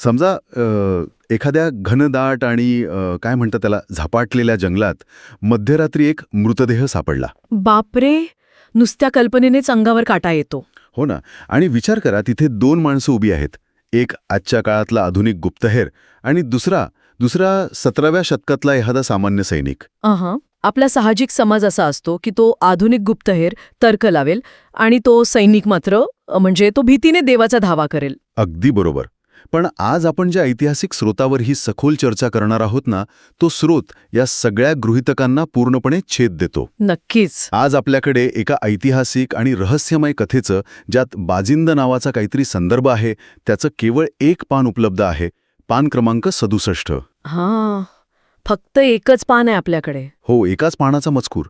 समजा एखाद्या घनदाट आणि काय म्हणतात त्याला झपाटलेल्या जंगलात मध्यरात्री एक मृतदेह सापडला. बापरे, नुसत्या कल्पनेनेच अंगावर काटा येतो. हो ना. आणि विचार करा, तिथे 2 माणसं उभी आहेत. एक आजच्या काळातला आधुनिक गुप्तहेर आणि दुसरा 17व्या शतकातला एखादा सामान्य सैनिक. आपला साहजिक समज असा असतो की तो आधुनिक गुप्तहेर तर्क लावेल आणि तो सैनिक मात्र म्हणजे तो भीतीने देवाचा धावा करेल. अगदी बरोबर. पण आज आपण ज्या ऐतिहासिक स्रोतावर ही सखोल चर्चा करणार आहोत ना, तो स्रोत या सगळ्या गृहीतकांना पूर्णपणे छेद देतो. नक्कीच. आज आपल्याकडे एका ऐतिहासिक आणि रहस्यमय कथेचं, ज्यात बाजिंद नावाचा काहीतरी संदर्भ आहे, त्याचं केवळ एक पान उपलब्ध आहे. पान क्रमांक 67. फक्त एकच पान आहे आपल्याकडे. हो, एकाच पानाचा मजकूर.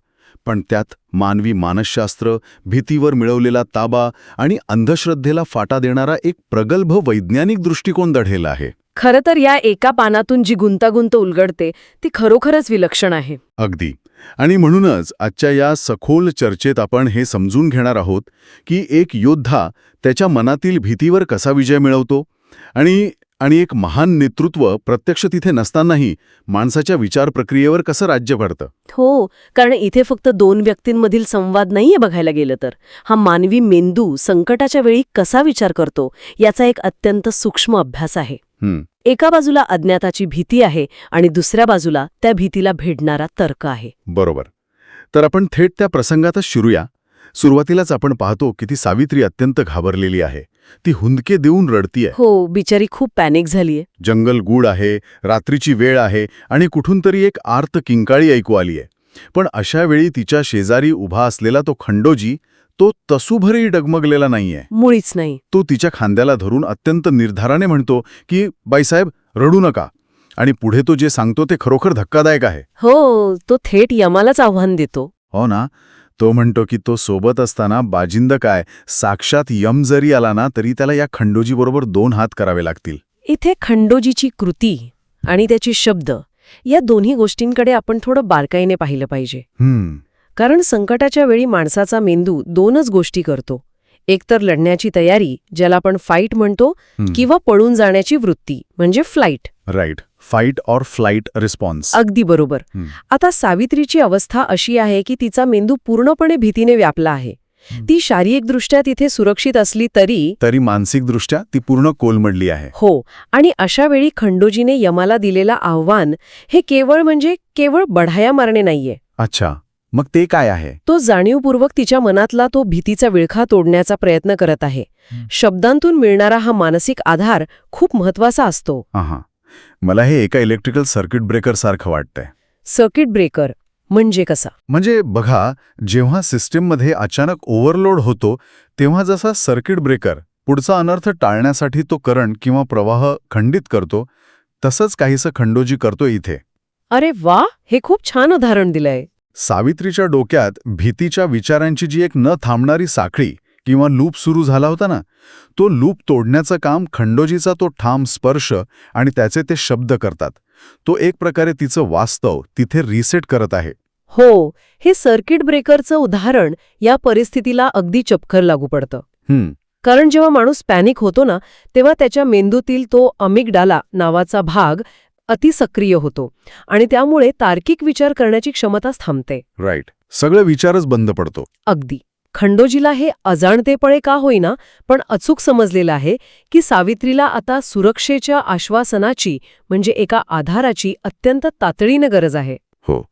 पण त्यात मानवी मानसशास्त्र, भीतीवर मिळवलेला ताबा आणि अंधश्रद्धेला फाटा देणारा एक प्रगल्भ वैज्ञानिक दृष्टिकोन दडलेला आहे. खरं तर या एका पानातून जी गुंतागुंत उलगडते ती खरोखरच विलक्षण आहे. अगदी. आणि म्हणूनच आजच्या या सखोल चर्चेत आपण हे समजून घेणार आहोत की एक योद्धा त्याच्या मनातील भीतीवर कसा विजय मिळवतो आणि एक महान नेतृत्व प्रत्यक्ष तिथे नसतानाही माणसाच्या विचार प्रक्रियेवर कसं राज्य करतं. हो, कारण इथे फक्त 2 व्यक्तींमधील संवाद नाहीये बघायला गेलं तर. हा मानवी मेंदू संकटाच्या वेळी कसा विचार करतो याचा एक अत्यंत सूक्ष्म अभ्यास आहे. एका बाजूला अज्ञाताची भीती आहे आणि दुसऱ्या बाजूला त्या भीतीला भेडणारा तर्क आहे. बरोबर. तर आपण थेट त्या प्रसंगातच शिरूया. सुरुवातीलाच आपण पाहतो की ती सावित्री अत्यंत घाबरलेली आहे. ती हुंदके देऊन रडतीये. हो, बिचारी खूप पॅनिक झालीये. जंगल गूढ आहे, रात्रीची वेळ आहे आणि कुठून तरी एक आर्त किंकाळी ऐकू आलीये. पण अशा वेळी तिच्या शेजारी उभा असलेला तो खंडोजी, तो तसूभरही डगमगलेला नाहीये. मुळीच नाही. तो तिच्या खांद्याला धरून अत्यंत निर्धाराने म्हणतो की बाईसाहेब, रडू नका. आणि पुढे तो जे सांगतो ते खरोखर धक्कादायक आहे. हो, तो थेट यमालाच आव्हान देतो. हो ना. तो म्हणतो की तो सोबत असताना बाजिंद काय, साक्षात यम जरी आला ना तरी त्याला या खंडोजीबरोबर 2 हात करावे लागतील. इथे खंडोजीची कृती आणि त्याची शब्द या दोन्ही गोष्टींकडे आपण थोडं बारकाईने पाहिलं पाहिजे. कारण संकटाच्या वेळी माणसाचा मेंदू 2च गोष्टी करतो. एकतर लढण्याची तयारी, ज्याला आपण फाईट म्हणतो, किंवा पळून जाण्याची वृत्ती म्हणजे flight. Right. Fight or flight response. अगदी बरोबर. आता सावित्रीची अवस्था अशी आहे की तिचा मेंदू पूर्णपणे भीतीने व्यापला आहे. ती शारीरिकदृष्ट्या तिथे सुरक्षित असली तरी मानसिकदृष्ट्या ती पूर्ण कोलमडली आहे. हो. आणि अशा वेळी खंडोजीने यमाला दिलेला आव्हान हे केवळ बढाया मारणे नाहीये. अच्छा, मग ते काय आहे? तो जाणीवपूर्वक तिच्या मनातला तो भीतीचा विळखा तोडण्याचा प्रयत्न करत आहे. शब्दांतून मिळणारा हा मानसिक आधार खूप महत्वाचा असतो. मला हे एका इलेक्ट्रिकल सर्किट ब्रेकर सारखं वाटतंय. सर्किट ब्रेकर म्हणजे कसा? म्हणजे बघा, जेव्हा सिस्टीममध्ये अचानक ओव्हरलोड होतो तेव्हा जसा सर्किट ब्रेकर पुढचा अनर्थ टाळण्यासाठी तो करंट किंवा प्रवाह खंडित करतो, तसंच काहीसं खंडोजी करतो इथे. अरे वा, हे खूप छान उदाहरण दिलंय. सावित्रीच्या डोक्यात भीतीच्या विचारांची जी एक न थांबणारी साखळी किंवा लूप सुरू झाला होता ना, तो लूप तोडण्याचं काम खंडोजीचा तो ठाम स्पर्श आणि त्याचे ते शब्द करतात. तो एक प्रकारे तिचं वास्तव तिथे रिसेट करत आहे. हो, हे सर्किट ब्रेकरचं उदाहरण या परिस्थितीला अगदी चपखर लागू पडतं. कारण जेव्हा माणूस पॅनिक होतो ना, तेव्हा त्याच्या मेंदूतील तो अमिगडाला नावाचा भाग अतिसक्रिय होतो आणि त्यामुळे तार्किक विचार करण्याची क्षमताच थांबते. राईट. सगळे विचारच बंद पडतो. अगदी. खंडोजीला हे अजाणतेपणे का होईना पण अचूक समजलेलं आहे की सावित्रीला आता सुरक्षेच्या आश्वासनाची म्हणजे एका आधाराची अत्यंत तातडीनं गरज आहे. हो.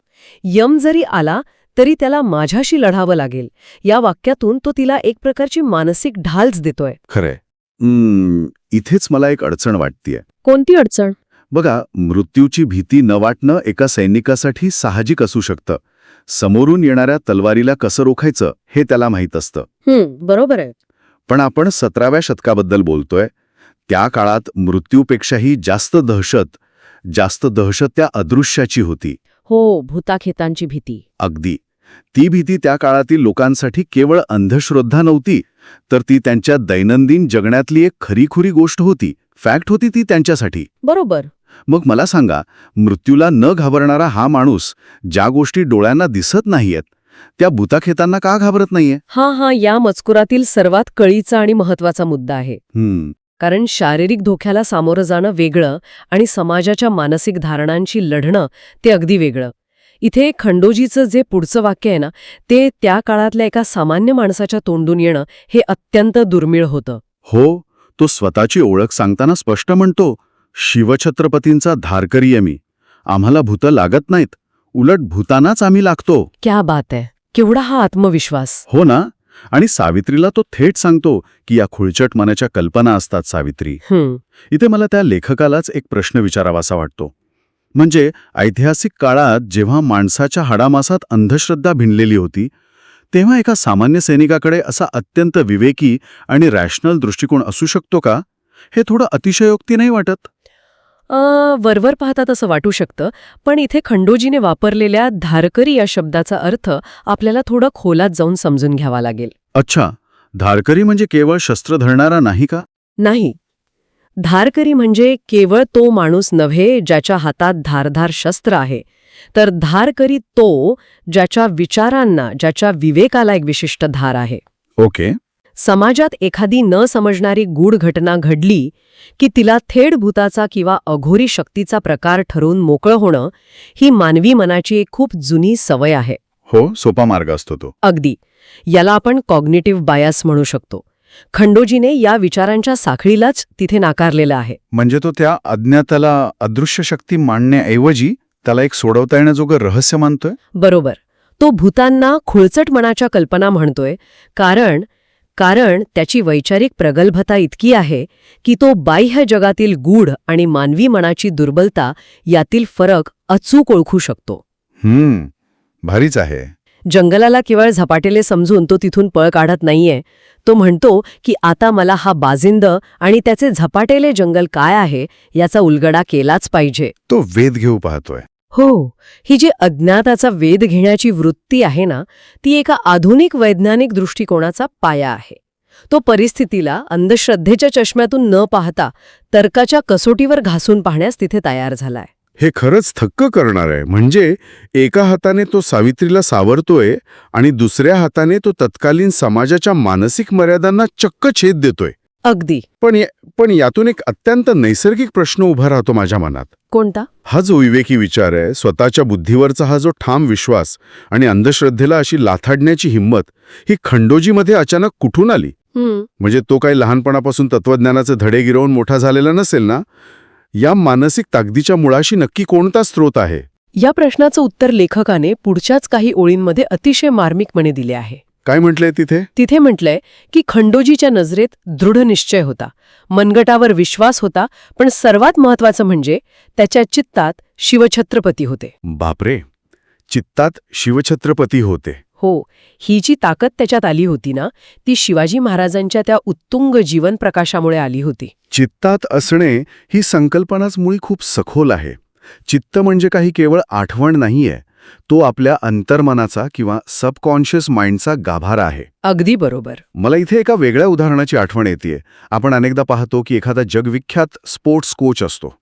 यम जरी आला तरी त्याला माझ्याशी लढावं लागेल, या वाक्यातून तो तिला एक प्रकारची मानसिक ढालच देतोय. खरंय. इथेच मला एक अडचण वाटतेय. कोणती अडचण? बघा, मृत्यूची भीती न वाटणं एका सैनिकासाठी साहजिक असू शकतं. समोरून येणाऱ्या तलवारीला कसं रोखायचं हे त्याला माहीत असतं. बरोबर आहे. पण आपण 17व्या शतकाबद्दल बोलतोय. त्या काळात मृत्यूपेक्षाही जास्त दहशत त्या अदृश्याची होती. हो, भूताखेतांची भीती. अगदी. ती भीती त्या काळातील लोकांसाठी केवळ अंधश्रद्धा नव्हती, तर ती त्यांच्या दैनंदिन जगण्यातली एक खरीखुरी गोष्ट होती. फॅक्ट होती ती त्यांच्यासाठी. बरोबर. मग मला सांगा, मृत्यूला न घाबरणारा हा माणूस ज्या गोष्टी डोळ्यांना दिसत नाहीयेत त्या भूताखेतांना का घाबरत नाहीये? हा या मजकुरातील सर्वात कळीचा आणि महत्वाचा मुद्दा आहे. कारण शारीरिक धोक्याला सामोरं जाणं वेगळं आणि समाजाच्या मानसिक धारणांशी लढणं ते अगदी वेगळं. इथे खंडोजीचं जे पुढचं वाक्य आहे ना, ते त्या काळातल्या एका सामान्य माणसाच्या तोंडून येणं हे अत्यंत दुर्मिळ होतं. हो, तो स्वतःची ओळख सांगताना स्पष्ट म्हणतो, शिवछत्रपतींचा धारकरी आहे मी. आम्हाला भूतं लागत नाहीत, उलट भूतानाच आम्ही लागतो. क्या बात आहे. केवढा हा आत्मविश्वास. हो ना. आणि सावित्रीला तो थेट सांगतो की या खुळचट मनाच्या कल्पना असतात सावित्री. इथे मला त्या लेखकालाच एक प्रश्न विचारावासा वाटतो. म्हणजे ऐतिहासिक काळात जेव्हा माणसाच्या हाडामासात अंधश्रद्धा भिनलेली होती, तेव्हा एका सामान्य सैनिकाकडे असा अत्यंत विवेकी आणि रॅशनल दृष्टिकोन असू शकतो का? हे थोडं अतिशयोक्ती नाही वाटत? वरवर पाहता तसं वाटू शकतं, पण इथे खंडोजीने वापरलेल्या धारकरी या शब्दाचा अर्थ आपल्याला थोडं खोलात जाऊन समजून घ्यावा लागेल. अच्छा, धारकरी म्हणजे केवळ शस्त्र धरणारा नाही का? नाही. धारकरी म्हणजे केवळ तो माणूस नव्हे ज्याच्या हातात धारधार शस्त्र आहे, तर धारकरी तो ज्याच्या विचारांना, ज्याच्या विवेकाला एक विशिष्ट धार आहे. ओके. समाजात एखादी न समजणारी गूढ घटना घडली की तिला थेट भूताचा किंवा अघोरी शक्तीचा प्रकार ठरवून मोकळं होणं ही मानवी मनाची एक खूप जुनी सवय आहे. हो, सोपा मार्ग असतो तो. अगदी. याला आपण कॉग्निटिव्ह बायस म्हणू शकतो. खंडोजीने या विचारांच्या साखळीलाच तिथे नाकारलेलं आहे. म्हणजे तो त्या अज्ञाताला अदृश्य शक्ती मांडण्याऐवजी त्याला एक सोडवता येण्याजोगं रहस्य मानतोय. बरोबर. तो भूतांना खुळचट मनाच्या कल्पना म्हणतोय, कारण त्याची वैचारिक प्रगल्भता इतकी आहे की तो बाह्य जगातील गूढ आणि मानवी मनाची दुर्बलता यातील फरक अचूक ओळखू शकतो. भारीच आहे. जंगलाला केवळ झपाटेले समजून तो तिथून पळ काढत नाहीये. तो म्हणतो की आता मला हा बाजिंद आणि त्याचे झपाटेले जंगल काय आहे याचा उलगडा केलाच पाहिजे. तो वेध घेऊ पाहतोय. हो, ही जी अज्ञाताचा वेध घेण्याची वृत्ती आहे ना, ती एका आधुनिक वैज्ञानिक दृष्टिकोनाचा पाया आहे. तो परिस्थितीला अंधश्रद्धेच्या चष्म्यातून न पाहता तर्काच्या कसोटीवर घासून पाहण्यास तिथे तयार झालाय. हे खरंच थक्क करणार आहे. म्हणजे एका हाताने तो सावित्रीला सावरतोय आणि दुसऱ्या हाताने तो तत्कालीन समाजाच्या मानसिक मर्यादांना चक्क छेद देतोय. अगदी. पण यातून एक अत्यंत नैसर्गिक प्रश्न उभा राहतो माझ्या मनात. कोणता? हा जो विवेकी विचार आहे, स्वतःच्या बुद्धीवरचा हा जो ठाम विश्वास आणि अंधश्रद्धेला अशी लाथाडण्याची हिंमत, ही खंडोजीमध्ये अचानक कुठून आली? म्हणजे तो काही लहानपणापासून तत्वज्ञानाचे धडे गिरवून मोठा झालेला नसेल ना? या मानसिक ताकदीच्या मुळाशी नक्की कोणता स्रोत आहे? या प्रश्नाचं उत्तर लेखकाने पुढच्याच काही ओळींमध्ये अतिशय मार्मिकपणे दिले आहे. काय म्हटलंय तिथे? तिथे म्हटलंय की खंडोजीच्या नजरेत दृढ निश्चय होता, मनगटावर विश्वास होता, पण सर्वात महत्वाचं म्हणजे त्याच्या चित्तात शिवछत्रपती होते. बापरे, चित्तात शिवछत्रपती होते. हो, ही जी ताकद त्याच्यात आली होती ना, ती शिवाजी महाराजांच्या त्या उत्तुंग जीवन प्रकाशामुळे आली होती. चित्तात असणे ही संकल्पनाच मुळी खूप सखोल आहे. चित्त म्हणजे काही केवळ आठवण नाहीये, तो आपल्या अंतर्मनाचा किंवा सबकॉन्शियस माइंडचा गाभारा आहे. अगदी बरोबर. मला इथे एका वेगळ्या उदाहरणाची आठवण येते. आपण अनेकदा पाहतो की एखादा जगविख्यात स्पोर्ट्स कोच असतो.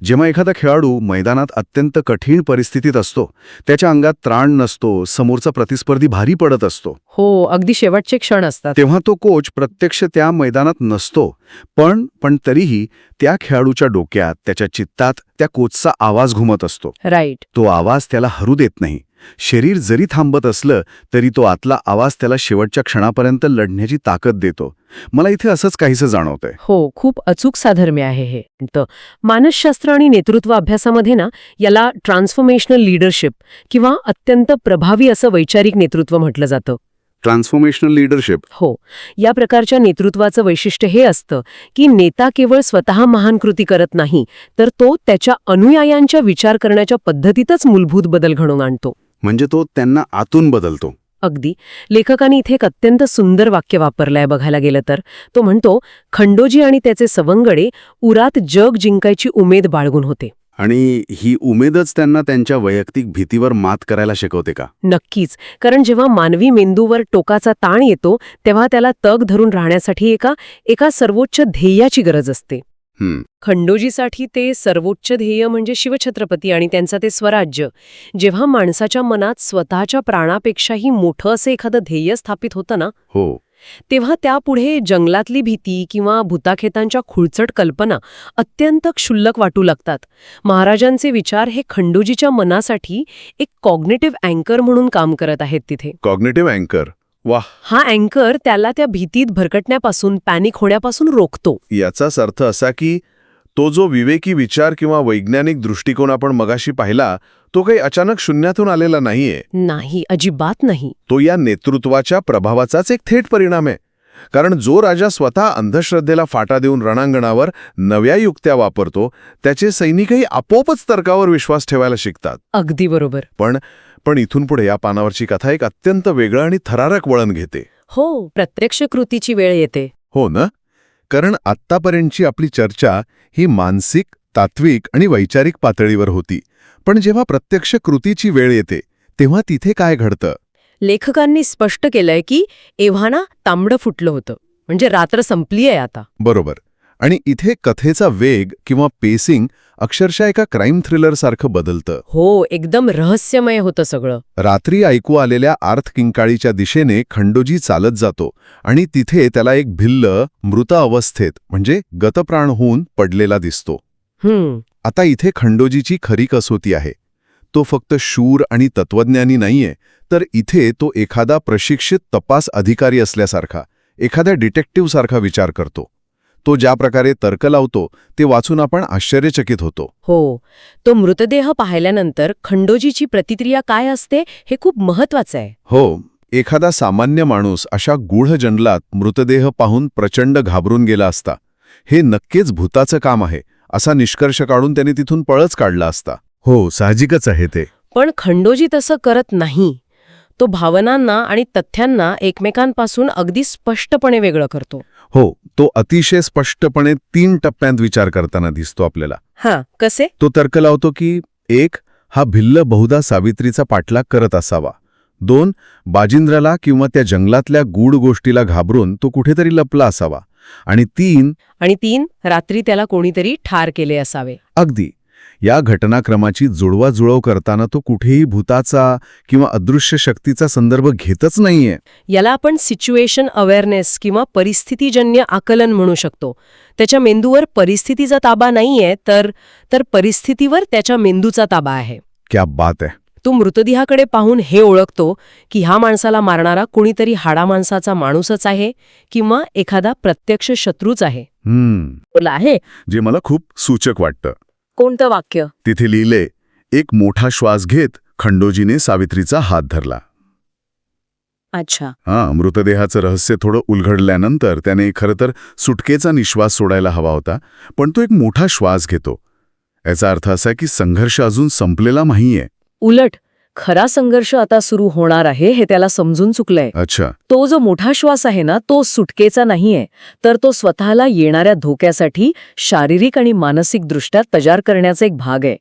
जेव्हा एखादा खेळाडू मैदानात अत्यंत कठीण परिस्थितीत असतो, त्याच्या अंगात त्राण नसतो, समोरचा प्रतिस्पर्धी भारी पडत असतो. हो, अगदी शेवटचे क्षण असतात. तेव्हा तो कोच प्रत्यक्ष त्या मैदानात नसतो, पण तरीही त्या खेळाडूच्या डोक्यात, त्याच्या चित्तात त्या कोचचा आवाज घुमत असतो. राईट. तो आवाज त्याला हरू देत नाही. शरीर जरी थांबत असलं तरी तो आतला आवाज त्याला शेवटच्या क्षणापर्यंत लढण्याची ताकद देतो. मला इथे असंच काहीसं जाणवतंय. हो, खूप अचूक साधर्म्य आहे हे. मानसशास्त्र आणि नेतृत्व अभ्यासामध्ये ना, याला ट्रान्सफॉर्मेशनल लीडरशिप किंवा अत्यंत प्रभावी असं वैचारिक नेतृत्व म्हटलं जातं. ट्रान्सफॉर्मेशनल लीडरशिप. हो, या प्रकारच्या नेतृत्वाचं वैशिष्ट्य हे असतं की नेता केवळ स्वतः महान कृती करत नाही, तर तो त्याच्या अनुयायांच्या विचार करण्याच्या पद्धतीतच मूलभूत बदल घडवून आणतो. म्हणजे तो त्यांना आतून बदलतो. अगदी. लेखकाने इथे एक अत्यंत सुंदर वाक्य वापरलंय बघायला गेलं तर. तो म्हणतो, खंडोजी आणि त्याचे सवंगडे उरात जग जिंकायची उमेद बाळगून होते. आणि ही उमेदच त्यांना त्यांच्या वैयक्तिक भीतीवर मात करायला शिकवते का? नक्कीच. कारण जेव्हा मानवी मेंदूवर टोकाचा ताण येतो, तेव्हा त्याला तग धरून राहण्यासाठी एका सर्वोच्च ध्येयाची गरज असते. खंडोजीसाठी ते सर्वोच्च ध्येय म्हणजे शिवछत्रपती आणि त्यांचा ते स्वराज्य. जेव्हा माणसाच्या मनात स्वतःच्या प्राणापेक्षाही मोठं असं एखादं ध्येय स्थापित होतं ना, हो, तेव्हा त्यापुढे जंगलातली भीती किंवा भूताखेतांच्या खुळचट कल्पना अत्यंत क्षुल्लक वाटू लागतात. महाराजांचे विचार हे खंडोजीच्या मनासाठी एक कॉग्निटिव्ह अँकर म्हणून काम करत आहेत तिथे. कॉग्निटिव्ह अँकर, वाह. हा अँकर त्याला त्या भीतीत भरकटण्यापासून, पॅनिक होण्यापासून रोखतो. याचाच अर्थ असा की तो जो विवेकी विचार किंवा वैज्ञानिक दृष्टिकोन आपण मगाशी पाहिला, तो काही अचानक शून्यातून आलेला नाहीये. नाही, अजिबात नाही. तो या नेतृत्वाच्या प्रभावाचाच एक थेट परिणाम आहे. कारण जो राजा स्वतः अंधश्रद्धेला फाटा देऊन रणांगणावर नव्या युक्त्या वापरतो, त्याचे सैनिकही आपोआपच तर्कावर विश्वास ठेवायला शिकतात. अगदी बरोबर. पण इथून पुढे या पानावरची कथा एक अत्यंत वेगळं आणि थरारक वळण घेते. हो, प्रत्यक्ष कृतीची वेळ येते. हो ना? कारण आत्तापर्यंतची आपली चर्चा ही मानसिक, तात्विक आणि वैचारिक पातळीवर होती. पण जेव्हा प्रत्यक्ष कृतीची वेळ येते तेव्हा तिथे काय घडतं? लेखकांनी स्पष्ट केलंय की एव्हाना तांबडं फुटलं होतं, म्हणजे रात्र संपली आहे आता. बरोबर. आणि इथे कथेचा वेग किंवा पेसिंग अक्षरशः एका क्राईम थ्रिलरसारखं बदलतं. हो, एकदम रहस्यमय होतं सगळं. रात्री ऐकू आलेल्या आर्थकिंकाळीच्या दिशेने खंडोजी चालत जातो आणि तिथे त्याला एक भिल्ल मृत अवस्थेत म्हणजे गतप्राण होऊन पडलेला दिसतो. आता इथे खंडोजीची खरी कसोटी आहे. तो फक्त शूर आणि तत्वज्ञानी नाहीये, तर इथे तो एखादा प्रशिक्षित तपास अधिकारी असल्यासारखा, एखाद्या डिटेक्टिव्हसारखा विचार करतो. तो ज्या प्रकारे तर्क लावतो ते वाचून आपण आश्चर्यचकित होतो. हो, तो मृतदेह पाहिल्यानंतर खंडोजीची प्रतिक्रिया काय असते हे खूप महत्वाचं आहे. हो, एखादा सामान्य माणूस अशा गूढ जंगलात मृतदेह पाहून प्रचंड घाबरून गेला असता. हे नक्कीच भूताचं काम आहे असा निष्कर्ष काढून त्यांनी तिथून पळच काढला असता. हो, साहजिकच आहे ते. पण खंडोजी तसं करत नाही. तो भावनांना आणि तथ्यांना एकमेकांपासून अगदी स्पष्टपणे वेगळं करतो. हो, तो अतिशय स्पष्टपणे 3 टप्प्यांत विचार करताना दिसतो आपल्याला. हां, कसे? तो तर्क लावतो की 1. हा भिल्ल बहुधा सावित्रीचा पाठलाग करत असावा. 2. बाजिंद्राला किंवा त्या जंगलातल्या गूढ गोष्टीला घाबरून तो कुठेतरी लपला असावा. आणि 3. रात्री त्याला कोणीतरी ठार केले असावे. अगदी. या घटनाक्रमाची जुळवाजुळव करताना तो कुठेही भूताचा किंवा अदृश्य शक्तीचा संदर्भ घेतच नाहीये. याला आपण सिच्युएशन अवेअरनेस किंवा परिस्थितीजन्य आकलन म्हणू शकतो. त्याच्या मेंदूवर परिस्थितीचा ताबा नाहीये, तर परिस्थितीवर त्याच्या मेंदूचा ताबा आहे. क्या बात आहे. तो मृतदेहाकडे पाहून हे ओळखतो की ह्या माणसाला मारणारा कोणीतरी हाडा माणसाचा माणूसच आहे किंवा एखादा प्रत्यक्ष शत्रूच आहे. आहे जे मला खूप सूचक वाटतं. कोणतं वाक्य? तिथे लिहिले, एक मोठा श्वास घेत खंडोजीने सावित्रीचा हात धरला. अच्छा. मृतदेहाचं रहस्य थोडं उलगडल्यानंतर त्याने खरं तर सुटकेचा निश्वास सोडायला हवा होता, पण तो एक मोठा श्वास घेतो. याचा अर्थ असा की संघर्ष अजून संपलेला नाहीये. उलट खरा संघर्ष आता सुरू होणार आहे हे त्याला समजून चुकलंय. अच्छा. तो जो मोठा श्वास आहे ना, तो सुटकेचा नाहीये, तर तो स्वतःला येणाऱ्या धोक्यासाठी शारीरिक आणि मानसिक दृष्ट्या तयार करण्याचा एक भाग आहे.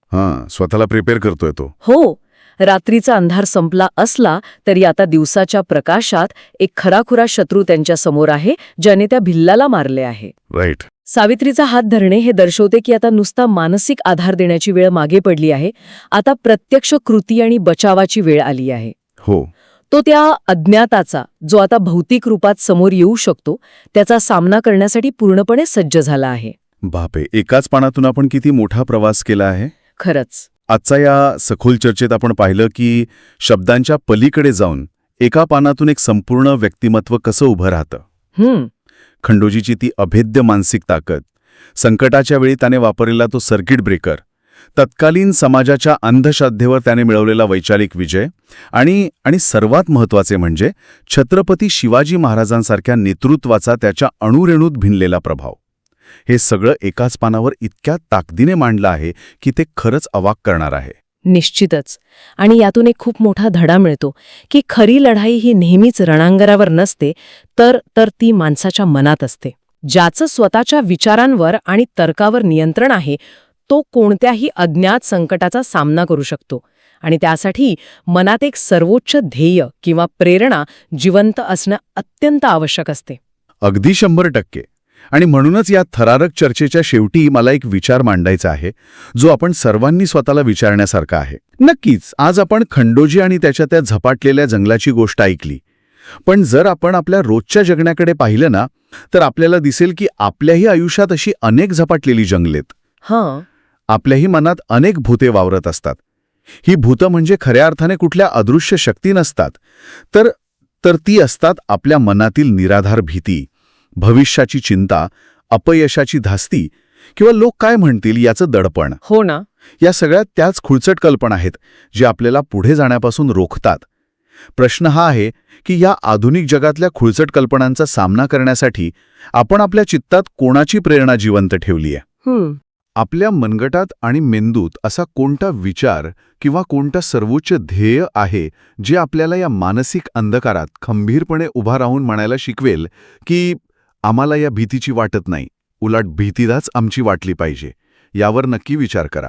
स्वतःला प्रिपेअर करतोय तो. हो, रात्रीचा अंधार संपला असला तरी आता दिवसाच्या प्रकाशात एक खराखुरा शत्रू त्यांच्या समोर आहे, ज्याने त्या भिल्लाला मारले आहे. राईट. सावित्रीचा हात धरणे हे दर्शवते की आता नुसता मानसिक आधार देण्याची वेळ मागे पडली आहे. आता प्रत्यक्ष कृती आणि बचावाची वेळ आली आहे. हो. तो त्या अज्ञाताचा, जो आता भौतिक रूपात समोर येऊ शकतो, त्याचा सामना करण्यासाठी पूर्णपणे सज्ज झाला आहे. बापे, एकाच पानातून आपण किती मोठा प्रवास केला आहे. खरंच. आजच्या या सखोल चर्चेत आपण पाहिलं की शब्दांच्या पलीकडे जाऊन एका पानातून एक संपूर्ण व्यक्तिमत्व कसं उभं राहतं. खंडोजीची ती अभेद्य मानसिक ताकद, संकटाच्या वेळी त्याने वापरलेला तो सर्किट ब्रेकर, तत्कालीन समाजाच्या अंधश्रद्धेवर त्याने मिळवलेला वैचारिक विजय आणि सर्वात महत्त्वाचे म्हणजे छत्रपती शिवाजी महाराजांसारख्या नेतृत्वाचा त्याच्या अणुरेणूत भिनलेला प्रभाव. हे सगळं एकाच पानावर इतक्या ताकदीने मांडलं आहे की ते खरंच अवाक करणार आहे. निश्चितच. आणि यातून एक खूप मोठा धडा मिळतो की खरी लढाई ही नेहमीच रणांगणावर नसते, तर ती माणसाच्या मनात असते. ज्याचं स्वतःच्या विचारांवर आणि तर्कावर नियंत्रण आहे, तो कोणत्याही अज्ञात संकटाचा सामना करू शकतो. आणि त्यासाठी मनात एक सर्वोच्च ध्येय किंवा प्रेरणा जिवंत असणं अत्यंत आवश्यक असते. अगदी 100%. आणि म्हणूनच या थरारक चर्चेच्या शेवटी मला एक विचार मांडायचा आहे, जो आपण सर्वांनी स्वतःला विचारण्यासारखा आहे. नक्कीच आज आपण खंडोजी आणि त्याच्या त्या झपाटलेल्या जंगलाची गोष्ट ऐकली, पण जर आपण आपल्या रोजच्या जगण्याकडे पाहिलं ना, तर आपल्याला दिसेल की आपल्याही आयुष्यात अशी अनेक झपाटलेली जंगलेत. हां, आपल्याही मनात अनेक भूते वावरत असतात. ही भूतं म्हणजे खऱ्या अर्थाने कुठल्या अदृश्य शक्ती नसतात, तर ती असतात आपल्या मनातील निराधार भीती, भविष्याची चिंता, अपयशाची धास्ती किंवा लोक काय म्हणतील याचं दडपण. हो ना. या सगळ्यात त्याच खुळचट कल्पना आहेत जे आपल्याला पुढे जाण्यापासून रोखतात. प्रश्न हा आहे की या आधुनिक जगातल्या खुळचट कल्पनांचा सामना करण्यासाठी आपण आपल्या चित्तात कोणाची प्रेरणा जिवंत ठेवली आहे? आपल्या मनगटात आणि मेंदूत असा कोणता विचार किंवा कोणता सर्वोच्च ध्येय आहे जे आपल्याला या मानसिक अंधकारात खंबीरपणे उभा राहून म्हणायला शिकवेल की आम्हाला या भीतीची वाटत नाही, उलट भीतीलाच आमची वाटली पाहिजे? यावर नक्की विचार करा.